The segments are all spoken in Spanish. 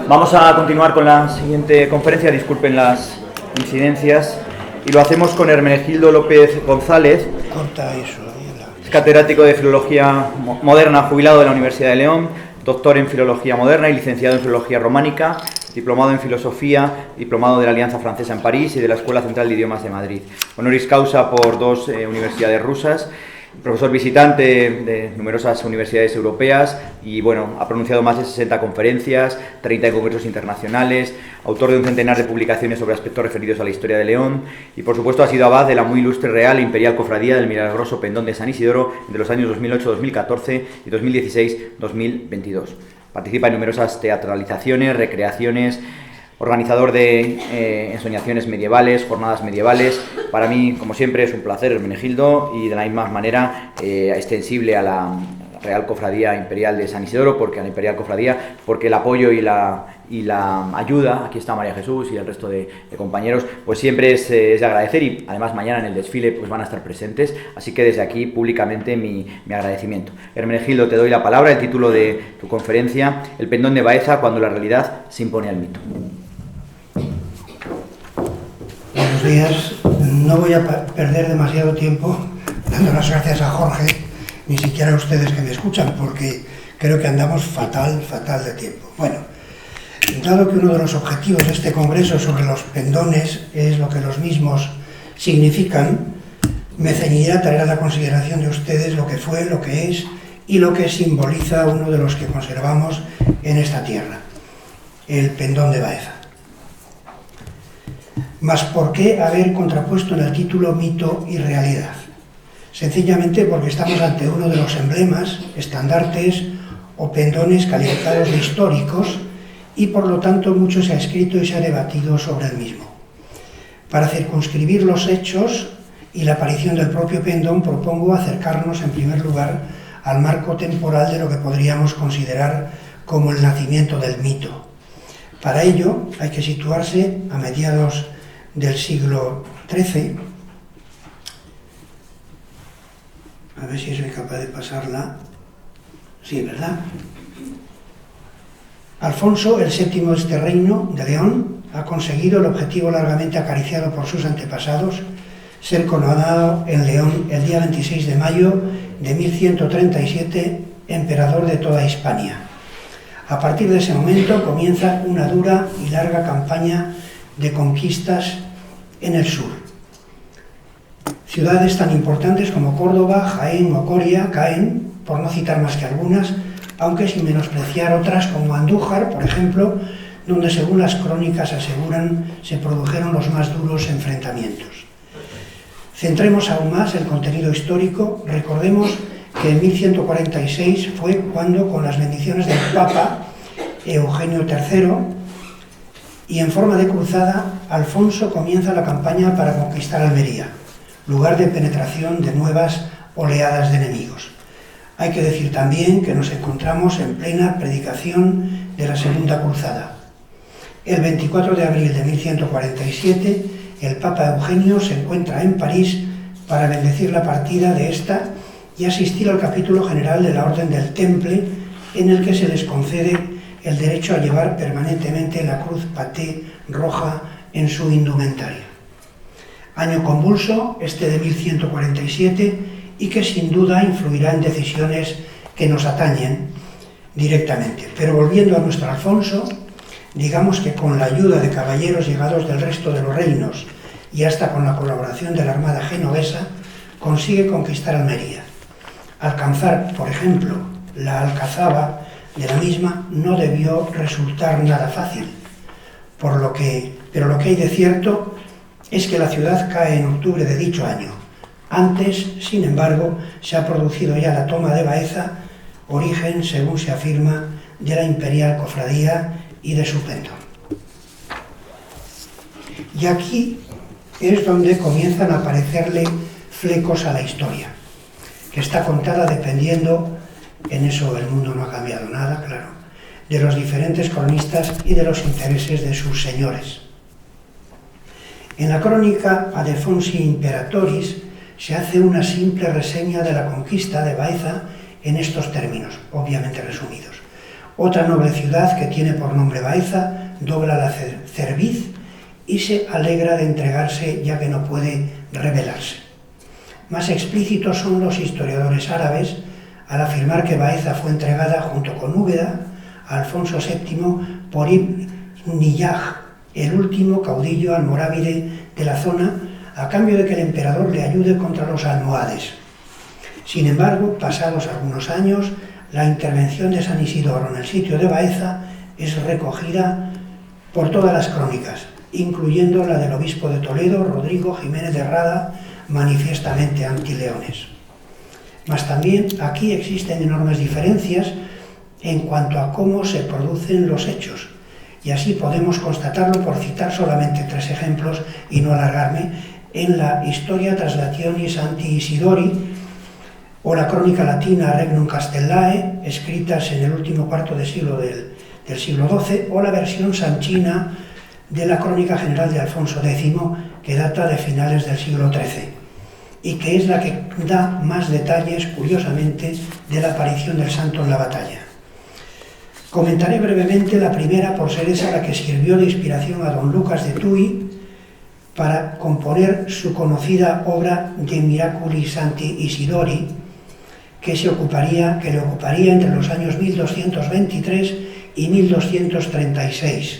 Vamos a continuar con la siguiente conferencia, disculpen las incidencias, y lo hacemos con Hermenegildo López González. Corta eso. Es catedrático de Filología Moderna, jubilado de la Universidad de León, doctor en Filología Moderna y licenciado en Filología Románica, diplomado en Filosofía, diplomado de la Alianza Francesa en París y de la Escuela Central de Idiomas de Madrid. Honoris causa por 2 universidades rusas, profesor visitante de numerosas universidades europeas y, bueno, ha pronunciado más de 60 conferencias, 30 congresos internacionales, autor de un centenar de publicaciones sobre aspectos referidos a la historia de León y, por supuesto, ha sido abad de la muy ilustre Real e Imperial Cofradía del Milagroso Pendón de San Isidoro entre los años 2008-2014 y 2016-2022. Participa en numerosas teatralizaciones, recreaciones, organizador de ensoñaciones medievales, jornadas medievales. Para mí, como siempre, es un placer, Hermenegildo, y de la misma manera extensible a la Real Cofradía Imperial de San Isidoro, porque el apoyo y la ayuda, aquí está María Jesús y el resto de compañeros, pues siempre es de agradecer, y además mañana en el desfile pues van a estar presentes, así que desde aquí públicamente mi agradecimiento. Hermenegildo, te doy la palabra, el título de tu conferencia: El pendón de Baeza cuando la realidad se impone al mito. Buenos días. No voy a perder demasiado tiempo dando las gracias a Jorge, ni siquiera a ustedes que me escuchan, porque creo que andamos fatal de tiempo. Bueno, dado que uno de los objetivos de este congreso sobre los pendones es lo que los mismos significan, me ceñiré a traer a la consideración de ustedes lo que fue, lo que es y lo que simboliza uno de los que conservamos en esta tierra, el pendón de Baeza. Mas ¿por qué haber contrapuesto en el título mito y realidad? Sencillamente porque estamos ante uno de los emblemas, estandartes o pendones calificados de históricos, y por lo tanto mucho se ha escrito y se ha debatido sobre el mismo. Para circunscribir los hechos y la aparición del propio pendón, propongo acercarnos en primer lugar al marco temporal de lo que podríamos considerar como el nacimiento del mito. Para ello hay que situarse a mediados del siglo XIII. A ver si soy capaz de pasarla. Sí, ¿verdad? Alfonso, el VII de este reino de León, ha conseguido el objetivo largamente acariciado por sus antepasados, ser coronado en León el día 26 de mayo de 1137, emperador de toda Hispania. A partir de ese momento comienza una dura y larga campaña de conquistas en el sur. Ciudades tan importantes como Córdoba, Jaén o Coria caen, por no citar más que algunas, aunque sin menospreciar otras como Andújar, por ejemplo, donde según las crónicas aseguran se produjeron los más duros enfrentamientos. Centremos aún más el contenido histórico. Recordemos que en 1146 fue cuando, con las bendiciones del Papa Eugenio III y en forma de cruzada, Alfonso comienza la campaña para conquistar Almería, lugar de penetración de nuevas oleadas de enemigos. Hay que decir también que nos encontramos en plena predicación de la Segunda Cruzada. El 24 de abril de 1147, el Papa Eugenio se encuentra en París para bendecir la partida de esta y asistir al capítulo general de la Orden del Temple, en el que se les concede el derecho a llevar permanentemente la cruz paté roja en su indumentaria. Año convulso, este de 1147, y que sin duda influirá en decisiones que nos atañen directamente. Pero volviendo a nuestro Alfonso, digamos que con la ayuda de caballeros llegados del resto de los reinos y hasta con la colaboración de la Armada genovesa, consigue conquistar Almería. Alcanzar, por ejemplo, la alcazaba de la misma no debió resultar nada fácil, pero lo que hay de cierto es que la ciudad cae en octubre de dicho año. Antes, sin embargo, se ha producido ya la toma de Baeza, origen, según se afirma, de la Imperial Cofradía y de su pendón. Y aquí es donde comienzan a aparecerle flecos a la historia, que está contada dependiendo, en eso el mundo no ha cambiado nada, claro, de los diferentes cronistas y de los intereses de sus señores. En la crónica Adefonsi Imperatoris se hace una simple reseña de la conquista de Baeza en estos términos, obviamente resumidos. Otra noble ciudad que tiene por nombre Baeza dobla la cerviz y se alegra de entregarse ya que no puede rebelarse. Más explícitos son los historiadores árabes al afirmar que Baeza fue entregada junto con Úbeda a Alfonso VII por Ibn Niyaj, el último caudillo almorávide de la zona, a cambio de que el emperador le ayude contra los almohades. Sin embargo, pasados algunos años, la intervención de San Isidoro en el sitio de Baeza es recogida por todas las crónicas, incluyendo la del obispo de Toledo, Rodrigo Jiménez de Rada, manifiestamente antileones. Mas también aquí existen enormes diferencias en cuanto a cómo se producen los hechos, y así podemos constatarlo por citar solamente 3 ejemplos y no alargarme en la Historia Translationis Anti Isidori o la crónica latina Regnum Castellae, escritas en el último cuarto de siglo del siglo XII, o la versión sanchina de la Crónica General de Alfonso X, que data de finales del siglo XIII, y que es la que da más detalles, curiosamente, de la aparición del santo en la batalla. Comentaré brevemente la primera por ser esa la que sirvió de inspiración a don Lucas de Tuy para componer su conocida obra De Miraculi Sancti Isidori, que le ocuparía entre los años 1223 y 1236.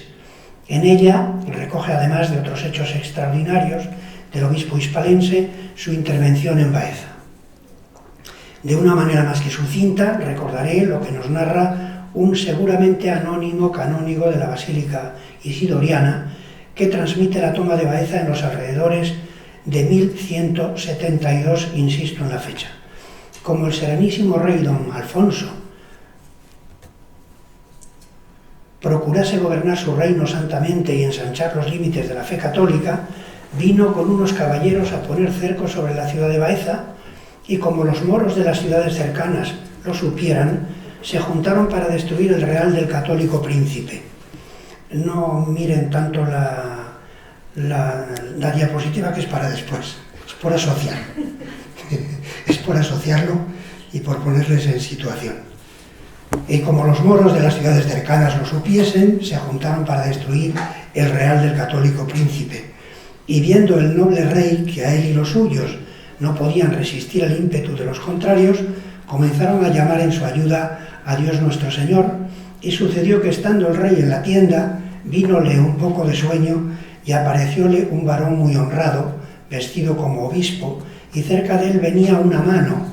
En ella recoge, además de otros hechos extraordinarios del obispo hispalense, su intervención en Baeza. De una manera más que sucinta, recordaré lo que nos narra un seguramente anónimo canónigo de la Basílica Isidoriana, que transmite la toma de Baeza en los alrededores de 1172, insisto en la fecha. Como el serenísimo rey don Alfonso procurase gobernar su reino santamente y ensanchar los límites de la fe católica, vino con unos caballeros a poner cerco sobre la ciudad de Baeza, y como los moros de las ciudades cercanas lo supieran, se juntaron para destruir el real del católico príncipe. No miren tanto la diapositiva, que es para después, es por asociar. Es por asociarlo y por ponerles en situación. Y como los moros de las ciudades cercanas lo supiesen, se juntaron para destruir el real del católico príncipe. Y viendo el noble rey que a él y los suyos no podían resistir el ímpetu de los contrarios, comenzaron a llamar en su ayuda a Dios nuestro Señor, y sucedió que estando el rey en la tienda, vínole un poco de sueño y aparecióle un varón muy honrado, vestido como obispo, y cerca de él venía una mano,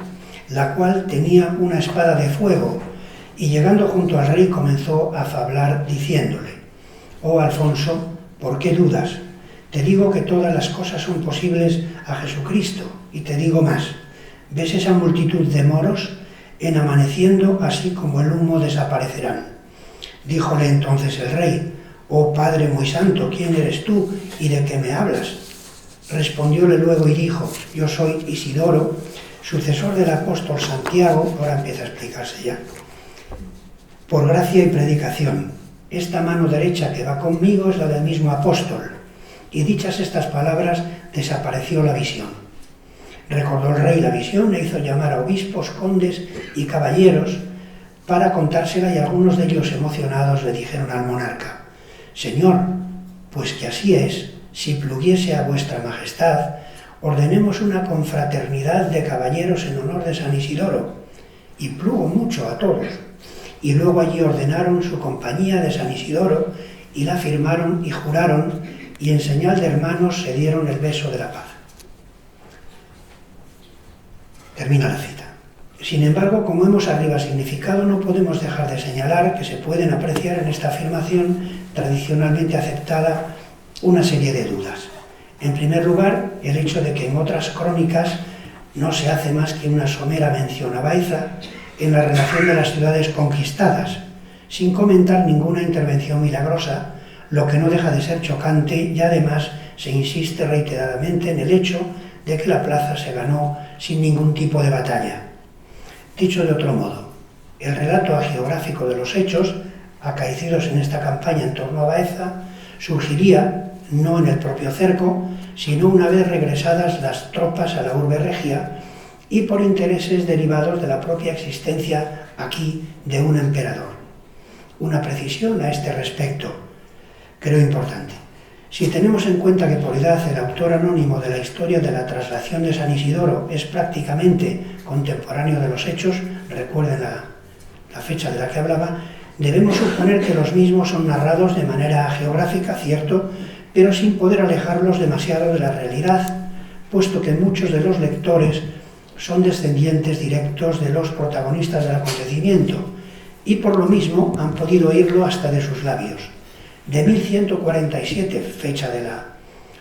la cual tenía una espada de fuego, y llegando junto al rey comenzó a fablar diciéndole: «Oh Alfonso, ¿por qué dudas? Te digo que todas las cosas son posibles a Jesucristo, y te digo más, ¿ves esa multitud de moros? En amaneciendo, así como el humo, desaparecerán». Díjole entonces el rey: «Oh Padre muy santo, ¿quién eres tú y de qué me hablas?». Respondióle luego y dijo: «Yo soy Isidoro, sucesor del apóstol Santiago». Ahora empieza a explicarse ya. «Por gracia y predicación, esta mano derecha que va conmigo es la del mismo apóstol». Y dichas estas palabras, desapareció la visión. Recordó el rey la visión e hizo llamar a obispos, condes y caballeros para contársela, y algunos de ellos, emocionados, le dijeron al monarca: «Señor, pues que así es, si pluguiese a vuestra majestad, ordenemos una confraternidad de caballeros en honor de San Isidoro». Y plugo mucho a todos. Y luego allí ordenaron su compañía de San Isidoro, y la firmaron y juraron, y en señal de hermanos se dieron el beso de la paz. Termina la cita. Sin embargo, como hemos arriba significado, no podemos dejar de señalar que se pueden apreciar en esta afirmación tradicionalmente aceptada una serie de dudas. En primer lugar, el hecho de que en otras crónicas no se hace más que una somera mención a Baeza en la relación de las ciudades conquistadas, sin comentar ninguna intervención milagrosa, lo que no deja de ser chocante, y además se insiste reiteradamente en el hecho de que la plaza se ganó sin ningún tipo de batalla. Dicho de otro modo, el relato hagiográfico de los hechos acaecidos en esta campaña en torno a Baeza surgiría no en el propio cerco, sino una vez regresadas las tropas a la urbe regia y por intereses derivados de la propia existencia aquí de un emperador. una precisión a este respecto, creo importante. Si tenemos en cuenta que por edad el autor anónimo de la historia de la traslación de San Isidoro es prácticamente contemporáneo de los hechos, recuerden la fecha de la que hablaba, debemos suponer que los mismos son narrados de manera geográfica, cierto, pero sin poder alejarlos demasiado de la realidad, puesto que muchos de los lectores son descendientes directos de los protagonistas del acontecimiento y por lo mismo han podido oírlo hasta de sus labios. De 1147, fecha de la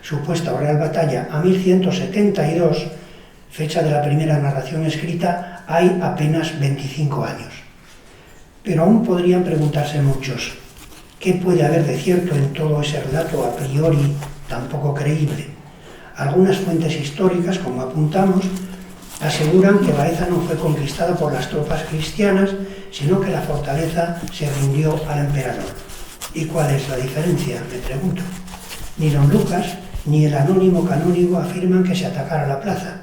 supuesta o real batalla, a 1172, fecha de la primera narración escrita, hay apenas 25 años. Pero aún podrían preguntarse muchos, ¿qué puede haber de cierto en todo ese relato a priori tan poco creíble? Algunas fuentes históricas, como apuntamos, aseguran que Baeza no fue conquistada por las tropas cristianas, sino que la fortaleza se rindió al emperador. ¿Y cuál es la diferencia?, me pregunto. Ni don Lucas ni el anónimo canónigo afirman que se atacara la plaza,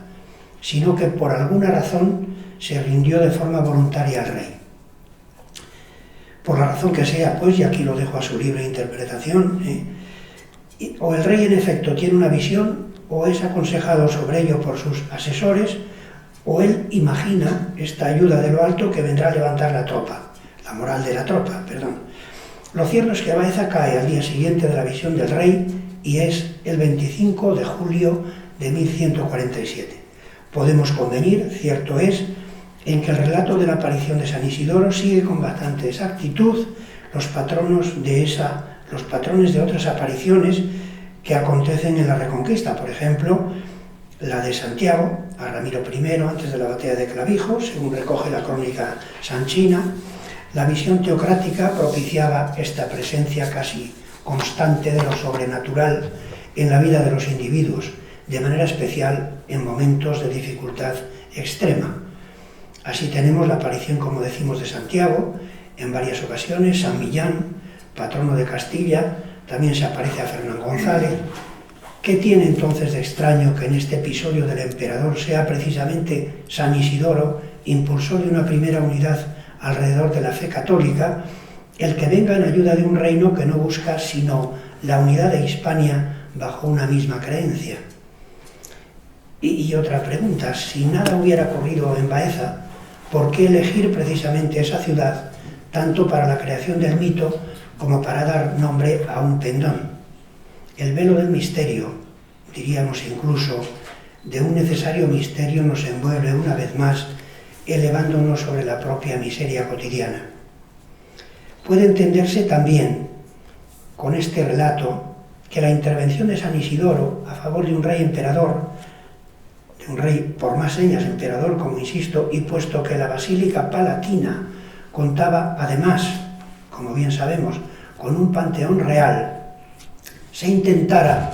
sino que por alguna razón se rindió de forma voluntaria al rey. Por la razón que sea, pues, y aquí lo dejo a su libre interpretación, o el rey en efecto tiene una visión, o es aconsejado sobre ello por sus asesores, o él imagina esta ayuda de lo alto que vendrá a levantar la tropa, la moral de la tropa, perdón. Lo cierto es que Baeza cae al día siguiente de la visión del rey y es el 25 de julio de 1147. Podemos convenir, cierto es, en que el relato de la aparición de San Isidoro sigue con bastante exactitud los patrones de otras apariciones que acontecen en la Reconquista. Por ejemplo, la de Santiago a Ramiro I antes de la batalla de Clavijo, según recoge la crónica sanchina. La visión teocrática propiciaba esta presencia casi constante de lo sobrenatural en la vida de los individuos, de manera especial en momentos de dificultad extrema. Así tenemos la aparición, como decimos, de Santiago, en varias ocasiones, San Millán, patrono de Castilla, también se aparece a Fernán González. ¿Qué tiene entonces de extraño que en este episodio del emperador sea precisamente San Isidoro, impulsor de una primera unidad alrededor de la fe católica, el que venga en ayuda de un reino que no busca sino la unidad de Hispania bajo una misma creencia? Y otra pregunta, si nada hubiera ocurrido en Baeza, ¿por qué elegir precisamente esa ciudad, tanto para la creación del mito como para dar nombre a un pendón? El velo del misterio, diríamos incluso, de un necesario misterio nos envuelve una vez más, elevándonos sobre la propia miseria cotidiana. Puede entenderse también con este relato que la intervención de San Isidoro a favor de un rey emperador, de un rey por más señas emperador, como insisto, y puesto que la Basílica Palatina contaba además, como bien sabemos, con un panteón real, se intentara,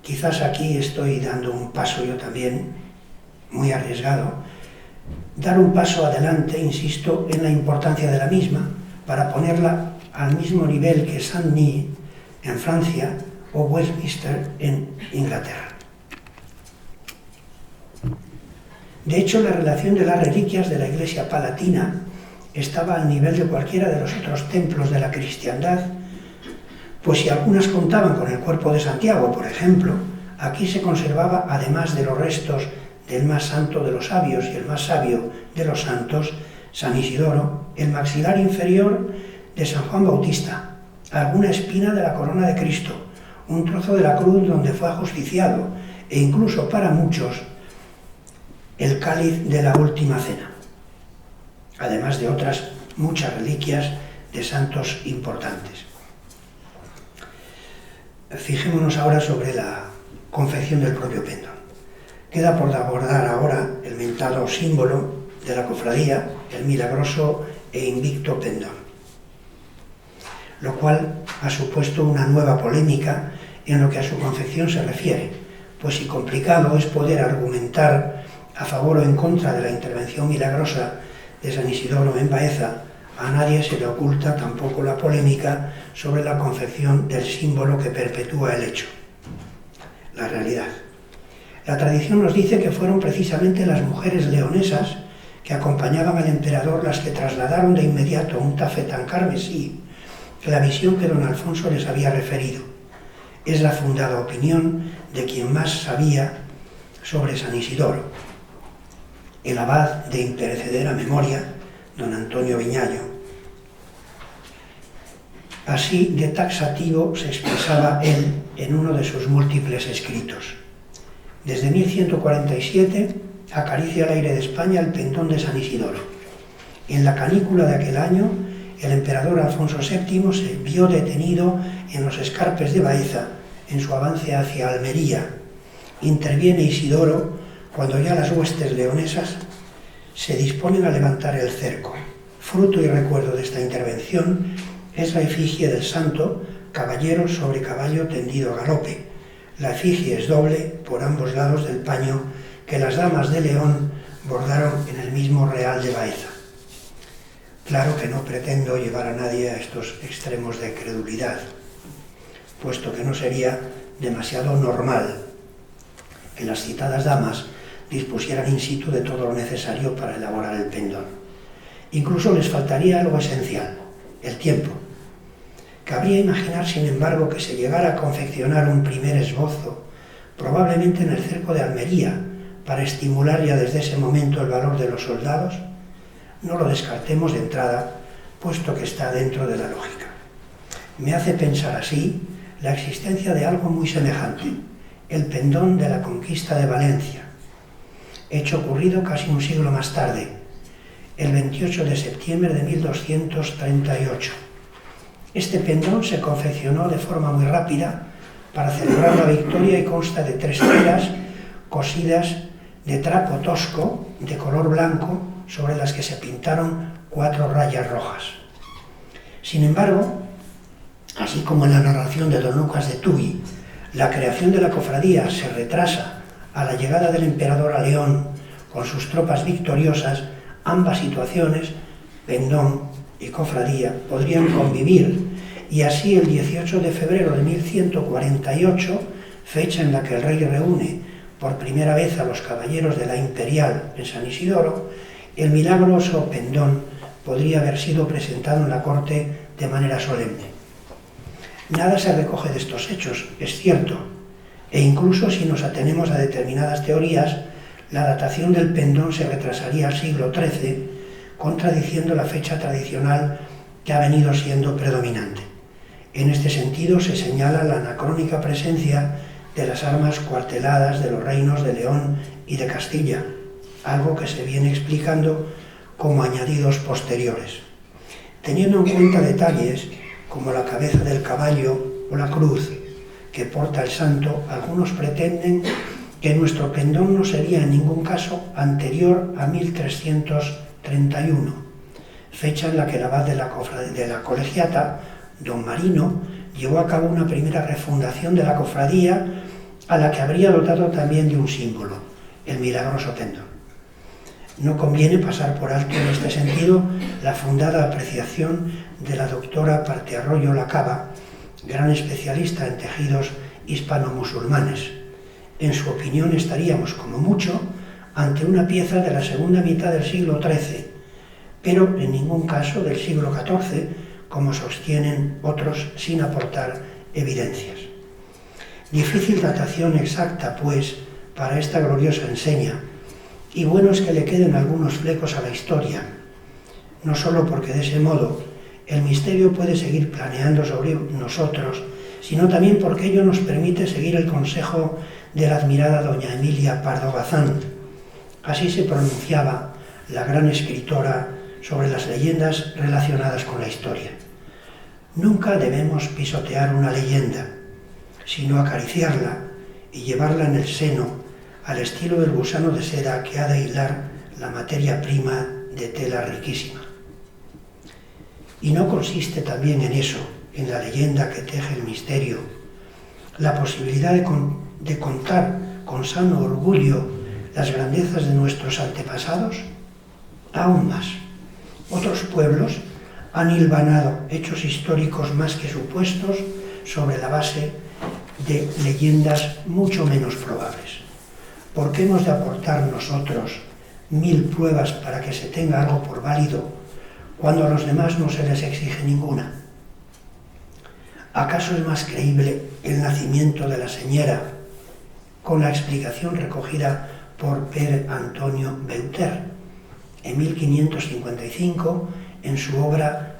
quizás aquí estoy dando un paso yo también, muy arriesgado, dar un paso adelante, insisto, en la importancia de la misma, para ponerla al mismo nivel que Saint-Denis en Francia o Westminster en Inglaterra. De hecho, la relación de las reliquias de la Iglesia Palatina estaba al nivel de cualquiera de los otros templos de la cristiandad, pues si algunas contaban con el cuerpo de Santiago, por ejemplo, aquí se conservaba, además de los restos del más santo de los sabios y el más sabio de los santos, San Isidoro, el maxilar inferior de San Juan Bautista, alguna espina de la corona de Cristo, un trozo de la cruz donde fue ajusticiado, e incluso para muchos, el cáliz de la última cena, además de otras muchas reliquias de santos importantes. Fijémonos ahora sobre la confección del propio pendón. Queda por abordar ahora el mentado símbolo de la cofradía, el milagroso e invicto pendón, lo cual ha supuesto una nueva polémica en lo que a su confección se refiere, pues si complicado es poder argumentar a favor o en contra de la intervención milagrosa de San Isidoro en Baeza, a nadie se le oculta tampoco la polémica sobre la confección del símbolo que perpetúa el hecho, la realidad. La tradición nos dice que fueron precisamente las mujeres leonesas que acompañaban al emperador las que trasladaron de inmediato un tafetán carmesí la visión que don Alfonso les había referido. Es la fundada opinión de quien más sabía sobre San Isidoro, el abad de imperecedera memoria, don Antonio Viñallo. Así de taxativo se expresaba él en uno de sus múltiples escritos. Desde 1147 acaricia el aire de España el pendón de San Isidoro. En la canícula de aquel año, el emperador Alfonso VII se vio detenido en los escarpes de Baeza en su avance hacia Almería. Interviene Isidoro cuando ya las huestes leonesas se disponen a levantar el cerco. Fruto y recuerdo de esta intervención es la efigie del santo, caballero sobre caballo tendido a galope. La efigie es doble por ambos lados del paño que las damas de León bordaron en el mismo Real de Baeza. Claro que no pretendo llevar a nadie a estos extremos de credulidad, puesto que no sería demasiado normal que las citadas damas dispusieran in situ de todo lo necesario para elaborar el pendón. Incluso les faltaría algo esencial, el tiempo. Cabría imaginar, sin embargo, que se llegara a confeccionar un primer esbozo, probablemente en el cerco de Almería, para estimular ya desde ese momento el valor de los soldados. No lo descartemos de entrada, puesto que está dentro de la lógica. Me hace pensar así la existencia de algo muy semejante, el pendón de la conquista de Valencia, hecho ocurrido casi un siglo más tarde, el 28 de septiembre de 1238. Este pendón se confeccionó de forma muy rápida para celebrar la victoria y consta de 3 tiras cosidas de trapo tosco de color blanco sobre las que se pintaron 4 rayas rojas. Sin embargo, así como en la narración de don Lucas de Tuy, la creación de la cofradía se retrasa a la llegada del emperador a León con sus tropas victoriosas, ambas situaciones, pendón y cofradía, podrían convivir, y así el 18 de febrero de 1148, fecha en la que el rey reúne por primera vez a los caballeros de la Imperial en San Isidoro, el milagroso pendón podría haber sido presentado en la corte de manera solemne. Nada se recoge de estos hechos, es cierto, e incluso si nos atenemos a determinadas teorías, la datación del pendón se retrasaría al siglo XIII, contradiciendo la fecha tradicional que ha venido siendo predominante. En este sentido se señala la anacrónica presencia de las armas cuarteladas de los reinos de León y de Castilla, algo que se viene explicando como añadidos posteriores. Teniendo en cuenta detalles como la cabeza del caballo o la cruz que porta el santo, algunos pretenden que nuestro pendón no sería en ningún caso anterior a 1331, fecha en la que el abad de la colegiata, don Marino, llevó a cabo una primera refundación de la cofradía, a la que habría dotado también de un símbolo, el milagroso pendón. No conviene pasar por alto en este sentido la fundada apreciación de la doctora Partearroyo Lacaba, gran especialista en tejidos hispano-musulmanes. En su opinión estaríamos, como mucho, ante una pieza de la segunda mitad del siglo XIII, pero en ningún caso del siglo XIV, como sostienen otros sin aportar evidencias. Difícil datación exacta, pues, para esta gloriosa enseña, y bueno es que le queden algunos flecos a la historia, no solo porque de ese modo el misterio puede seguir planeando sobre nosotros, sino también porque ello nos permite seguir el consejo de la admirada doña Emilia Pardo Bazán. Así se pronunciaba la gran escritora sobre las leyendas relacionadas con la historia. Nunca debemos pisotear una leyenda, sino acariciarla y llevarla en el seno, al estilo del gusano de seda que ha de hilar la materia prima de tela riquísima. Y no consiste también en eso, en la leyenda que teje el misterio, la posibilidad de contar con sano orgullo las grandezas de nuestros antepasados. Aún más, otros pueblos han hilvanado hechos históricos más que supuestos sobre la base de leyendas mucho menos probables. ¿Por qué hemos de aportar nosotros 1000 pruebas para que se tenga algo por válido, cuando a los demás no se les exige ninguna? ¿Acaso es más creíble el nacimiento de la señera con la explicación recogida por Pere Antonio Beuter en 1555 en su obra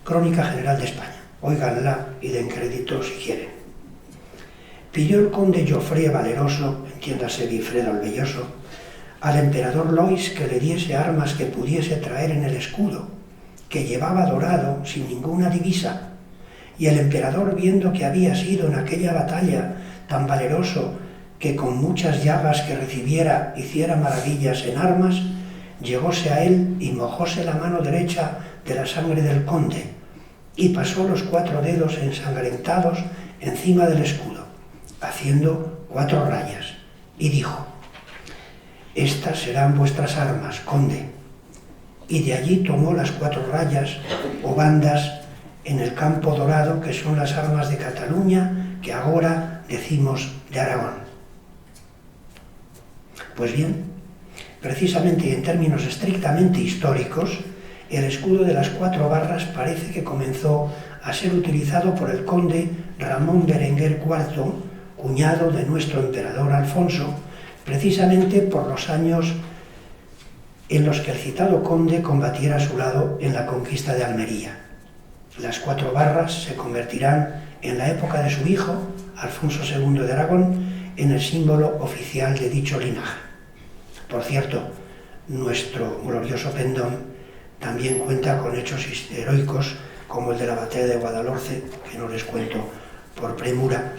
Crónica General de España? Óiganla y den crédito si quieren. Pidió el conde Jofré Valeroso, entiéndase Guifredo el Velloso, al emperador Lois que le diese armas que pudiese traer en el escudo, que llevaba dorado sin ninguna divisa, y el emperador, viendo que había sido en aquella batalla tan valeroso que con muchas llagas que recibiera hiciera maravillas en armas, llegóse a él y mojóse la mano derecha de la sangre del conde, y pasó los 4 dedos ensangrentados encima del escudo, haciendo 4 rayas, y dijo: «Estas serán vuestras armas, conde». Y de allí tomó las 4 rayas o bandas en el campo dorado, que son las armas de Cataluña, que ahora decimos de Aragón. Pues bien, precisamente y en términos estrictamente históricos, el escudo de las 4 barras parece que comenzó a ser utilizado por el conde Ramón Berenguer IV, cuñado de nuestro emperador Alfonso, precisamente por los años en los que el citado conde combatiera a su lado en la conquista de Almería. Las 4 barras se convertirán en la época de su hijo, Alfonso II de Aragón, en el símbolo oficial de dicho linaje. Por cierto, nuestro glorioso pendón también cuenta con hechos heroicos como el de la batalla de Guadalhorce, que no les cuento por premura,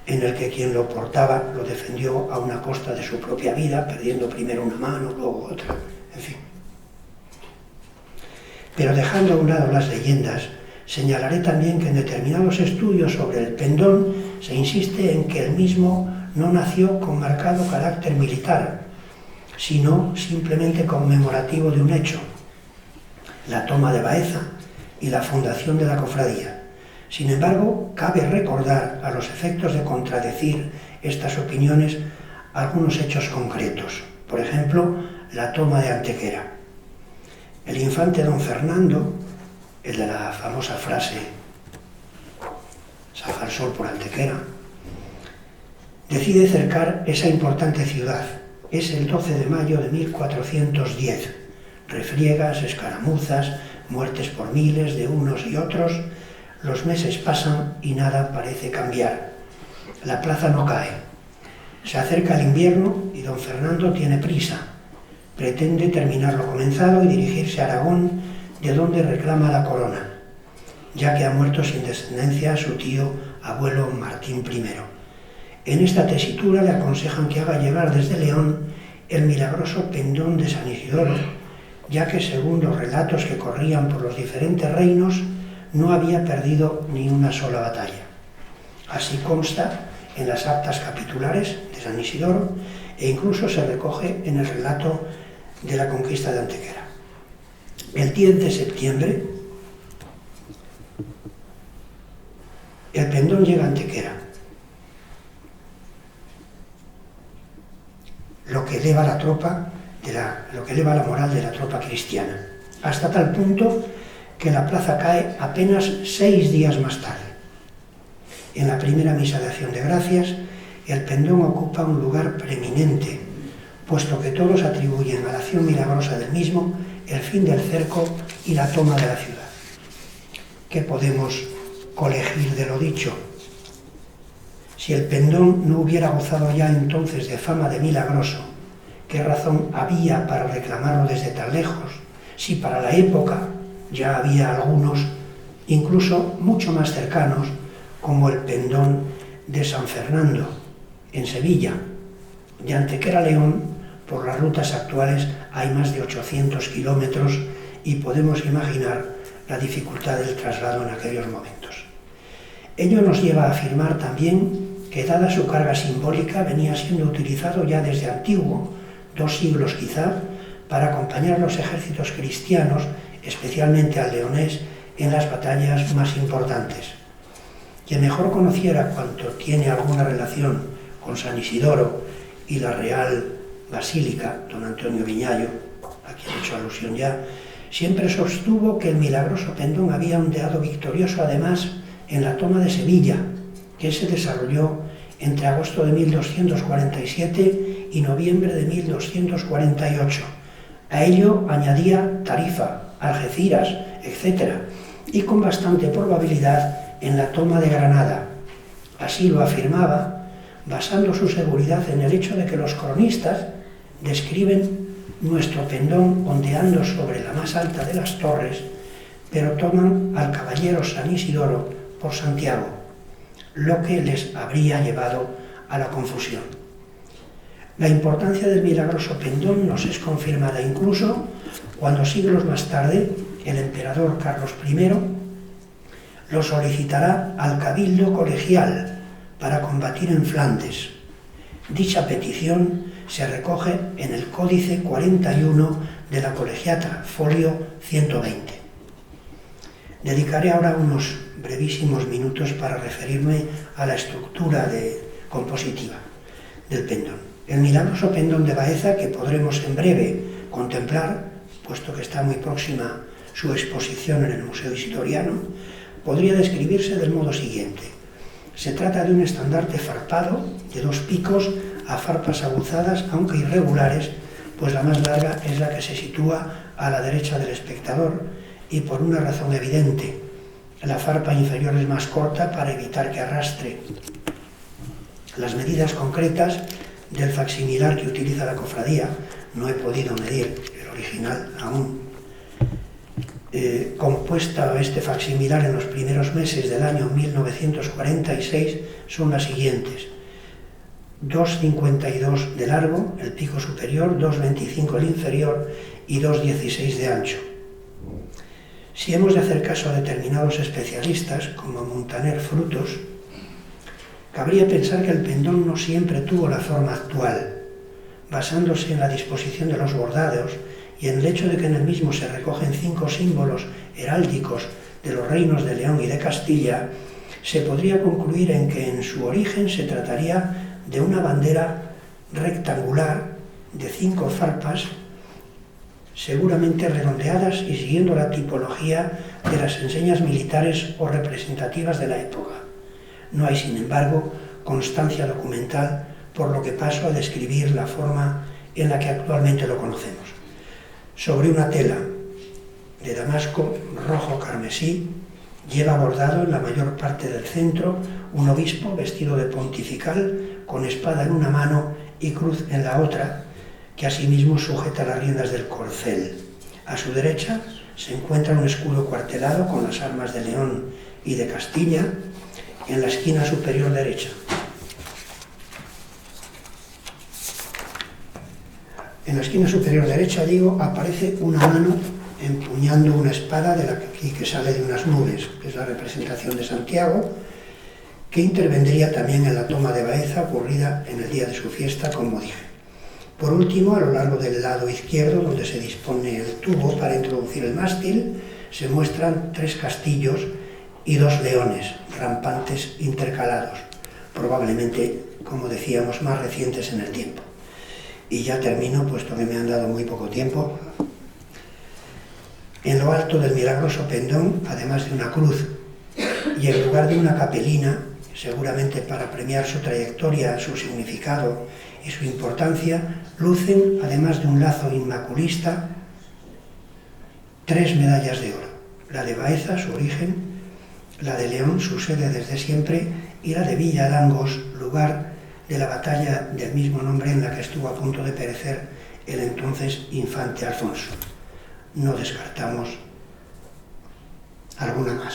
en el que quien lo portaba lo defendió a una costa de su propia vida, perdiendo primero una mano, luego otra, en fin. Pero dejando a un lado las leyendas, señalaré también que en determinados estudios sobre el pendón se insiste en que el mismo no nació con marcado carácter militar, sino simplemente conmemorativo de un hecho, la toma de Baeza y la fundación de la cofradía. Sin embargo, cabe recordar, a los efectos de contradecir estas opiniones, algunos hechos concretos. Por ejemplo, la toma de Antequera. El infante don Fernando, el de la famosa frase «Safa el sol por Antequera», decide cercar esa importante ciudad. Es el 12 de mayo de 1410. Refriegas, escaramuzas, muertes por miles de unos y otros. Los meses pasan y nada parece cambiar. La plaza no cae. Se acerca el invierno y don Fernando tiene prisa. Pretende terminar lo comenzado y dirigirse a Aragón, de donde reclama la corona, ya que ha muerto sin descendencia su tío abuelo Martín I. En esta tesitura le aconsejan que haga llegar desde León el milagroso pendón de San Isidoro, ya que según los relatos que corrían por los diferentes reinos, no había perdido ni una sola batalla. Así consta en las actas capitulares de San Isidoro e incluso se recoge en el relato de la conquista de Antequera. El 10 de septiembre, el pendón llega a Antequera, lo que eleva la moral de la tropa cristiana, hasta tal punto que la plaza cae apenas 6 días más tarde. En la primera misa de acción de gracias, el pendón ocupa un lugar preeminente, puesto que todos atribuyen a la acción milagrosa del mismo el fin del cerco y la toma de la ciudad. ¿Qué podemos colegir de lo dicho? Si el pendón no hubiera gozado ya entonces de fama de milagroso, ¿qué razón había para reclamarlo desde tan lejos? Si para la época ya había algunos, incluso mucho más cercanos, como el pendón de San Fernando, en Sevilla. De Antequera a León, por las rutas actuales, hay más de 800 kilómetros y podemos imaginar la dificultad del traslado en aquellos momentos. Ello nos lleva a afirmar también que, dada su carga simbólica, venía siendo utilizado ya desde antiguo, 2 siglos quizá, para acompañar a los ejércitos cristianos, especialmente al leonés, en las batallas más importantes. Quien mejor conociera cuanto tiene alguna relación con San Isidoro y la Real Basílica, don Antonio Viñallo, a quien he hecho alusión ya, siempre sostuvo que el milagroso pendón había ondeado victorioso además en la toma de Sevilla, que se desarrolló entre agosto de 1247 y noviembre de 1248. A ello añadía Tarifa, Algeciras, etc., y con bastante probabilidad en la toma de Granada. Así lo afirmaba, basando su seguridad en el hecho de que los cronistas describen nuestro pendón ondeando sobre la más alta de las torres, pero toman al caballero San Isidoro por Santiago, lo que les habría llevado a la confusión. La importancia del milagroso pendón nos es confirmada incluso cuando siglos más tarde el emperador Carlos I lo solicitará al cabildo colegial para combatir en Flandes. Dicha petición se recoge en el Códice 41 de la Colegiata, folio 120. Dedicaré ahora unos brevísimos minutos para referirme a la estructura compositiva del pendón. El milagroso pendón de Baeza, que podremos en breve contemplar, puesto que está muy próxima su exposición en el Museo Isidoriano, podría describirse del modo siguiente. Se trata de un estandarte farpado de 2 picos a farpas aguzadas, aunque irregulares, pues la más larga es la que se sitúa a la derecha del espectador, y por una razón evidente. La farpa inferior es más corta para evitar que arrastre. Las medidas concretas del facsimilar que utiliza la cofradía, no he podido medir el original aún, compuesta este facsimilar en los primeros meses del año 1946, son las siguientes: 2,52 de largo el pico superior, 2,25 el inferior y 2,16 de ancho. Si hemos de hacer caso a determinados especialistas, como Montaner Frutos, cabría pensar que el pendón no siempre tuvo la forma actual, basándose en la disposición de los bordados y en el hecho de que en el mismo se recogen 5 símbolos heráldicos de los reinos de León y de Castilla. Se podría concluir en que en su origen se trataría de una bandera rectangular de 5 farpas, seguramente redondeadas y siguiendo la tipología de las enseñas militares o representativas de la época. No hay, sin embargo, constancia documental, por lo que paso a describir la forma en la que actualmente lo conocemos. Sobre una tela de damasco rojo carmesí, lleva bordado en la mayor parte del centro un obispo vestido de pontifical, con espada en una mano y cruz en la otra, que asimismo sujeta las riendas del corcel. A su derecha se encuentra un escudo cuartelado con las armas de León y de Castilla en la esquina superior derecha. En la esquina superior derecha, aparece una mano empuñando una espada que sale de unas nubes, que es la representación de Santiago, que intervendría también en la toma de Baeza ocurrida en el día de su fiesta, como dije. Por último, a lo largo del lado izquierdo, donde se dispone el tubo para introducir el mástil, se muestran 3 castillos y 2 leones rampantes intercalados, probablemente, como decíamos, más recientes en el tiempo. Y ya termino, puesto que me han dado muy poco tiempo. En lo alto del milagroso pendón, además de una cruz y en lugar de una capelina, seguramente para premiar su trayectoria, su significado y su importancia, lucen, además de un lazo inmaculista, 3 medallas de oro. La de Baeza, su origen; la de León, su sede desde siempre; y la de Villalangos, lugar de la batalla del mismo nombre en la que estuvo a punto de perecer el entonces infante Alfonso. No descartamos alguna más.